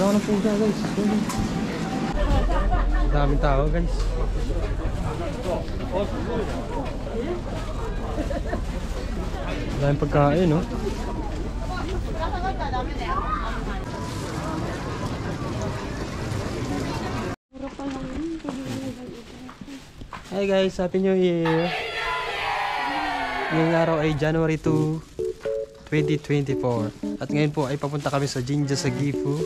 Gawin ng pusa guys. Daming tao guys. Daming pagkain no. Hi guys, Happy New Year! Ngayong araw ay January 2, 2024. At ngayon po ay papunta kami sa Jinja sa Gifu.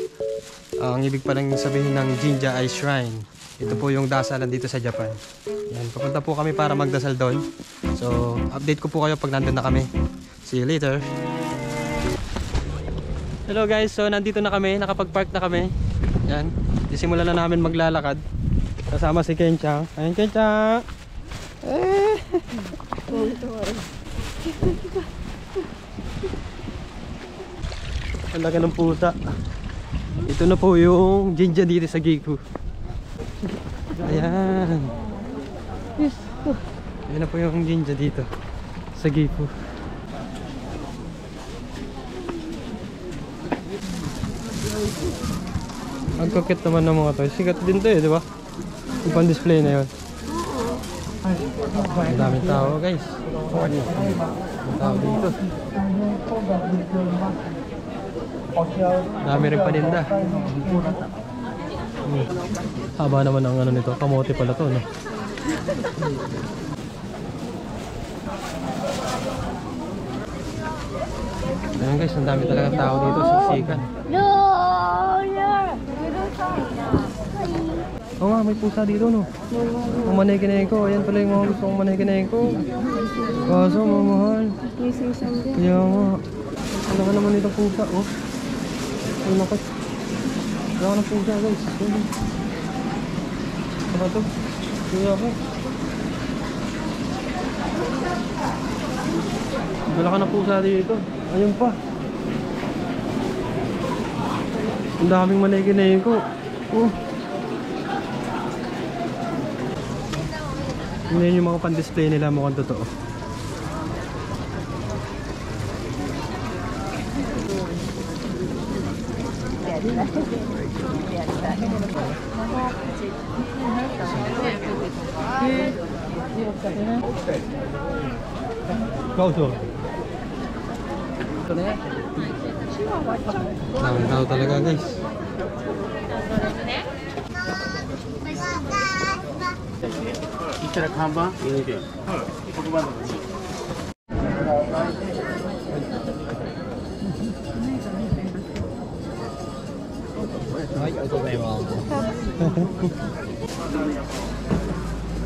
Ang ibig palang sabihin ng Jinja ay shrine. Ito po yung dasalan dito sa Japan. Yan, papunta po kami para magdasal doon. So, update ko po kayo pag nandun na kami. See you later! Hello guys, so nandito na kami, nakapag-park na kami. Yan, isimulan na namin maglalakad. Kasama si Kenchang. Ayun Kenchang! Ang laki ng pusa. Ito na po yung Jinja dito sa Gifu. Ayan. Ayan na po yung Jinja dito sa Gifu. Ang kakit naman ng mga to. Sikat din to eh, di ba? Yung pan-display na yun. Ang daming tao guys. Ang tao dito. Dami rin paninda. Haba naman ang ano nito. Kamote pala to no? Ayan guys, ang dami talagang tao dito. Siksikan. Oo nga, may pusa dito no. Ang manay-kinayin ko. Ayan pala yung mga gusto kong manay-kinayin ko. Kaso mamahal. Kaya nga. Ang laki naman itong pusa oh. Ang laki. Ang laki ng pusa guys. Saka to. Kaya ako. Ang laki ng pusa dito. Ayun pa. Ang daming manay-kinayin ko. Oh. Ngayon yung mga pan-display nila mukhang totoo. Daming tao talaga guys. Kanban? Iya.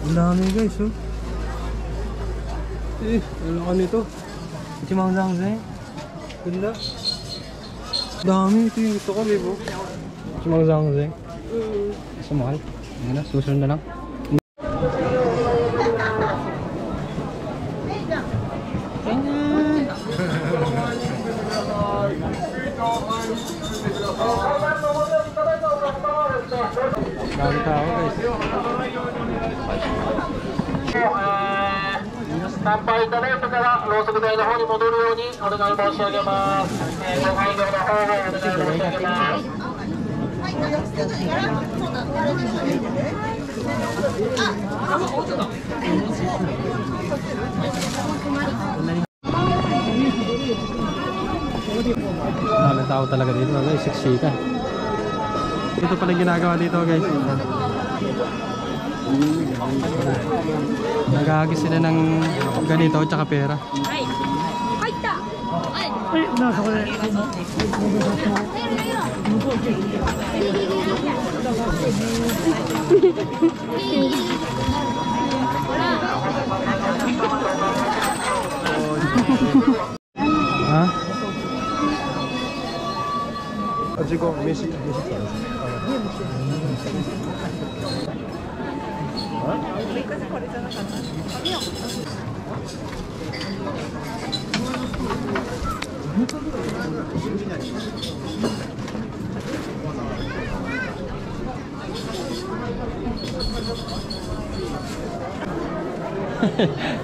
Ang dami guys oh. Ano ka nito? Chimang zangzang. Ganda. Dami ito yung gusto ko bebo. Chimang zangzang. Mas mahal. Yan na, susunod na lang. Dami tao guys. Standby いただいてからろうそく台の方に戻るようにお願い申し上げます。ご配慮の方をお願い申し上げます。Dami tao talaga dito guys, siksikan. Ito pala ginagawa dito guys. Nagahagis sila ng ganito tsaka pera. Ha? 지금 몇 시?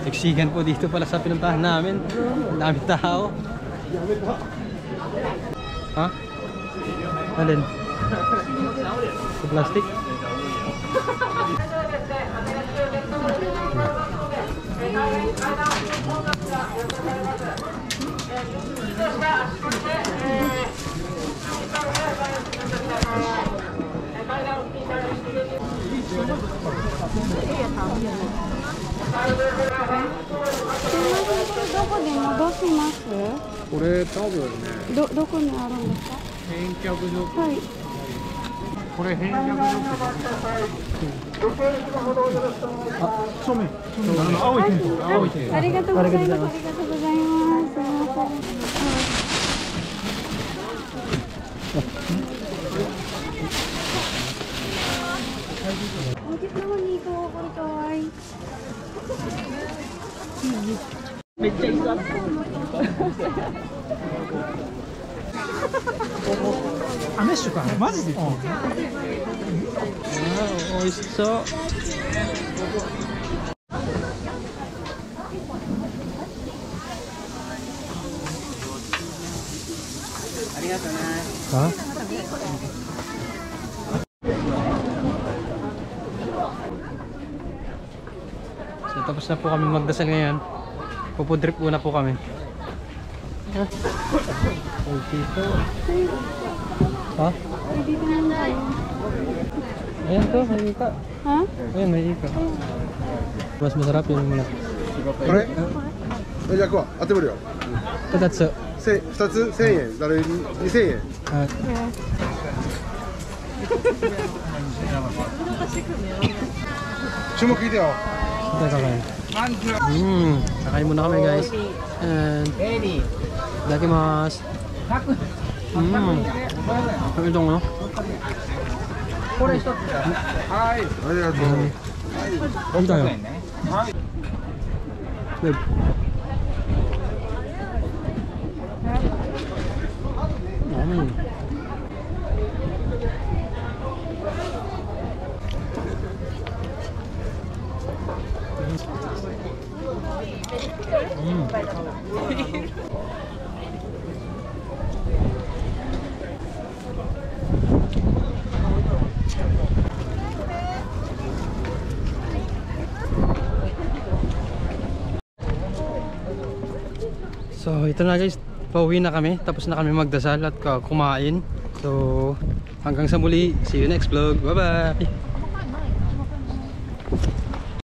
Siksikan po dito pala sa pinuntahan namin. Ang daming tao. Ha? Alin? Sa plastic.これ多分ね、どこにあるんですか？返却所。はい。これ返却所ってあ、正面。青いテント。青いテント。ありがとうございます。ありがとうございます。すみません。お客様にこれかわいい。めっちゃいいか。アメッシュか。マジで。美味しそう。ありがとうね。Ha? So tapos na po kami magdasal ngayon. Pupudrip muna po kami. Okay po. Ha? Dito naman tayo. Ayan to, may ika. Ha? Ayan, may ika. Mas masarap yun muna. これじゃあこう当てぶるよ Tatatsu. 2つ1000円誰2000円 Ah, 注目聞いてよ Teka kain. Kakain muna kami guys. And Dakimasu. Ang itong ano? これ一つ。はい。ありがとう Huwag tayo. Babe. So ito na guys, pauwi na kami, tapos na kami magdasal at kumain. So hanggang sa muli, see you next vlog, bye bye.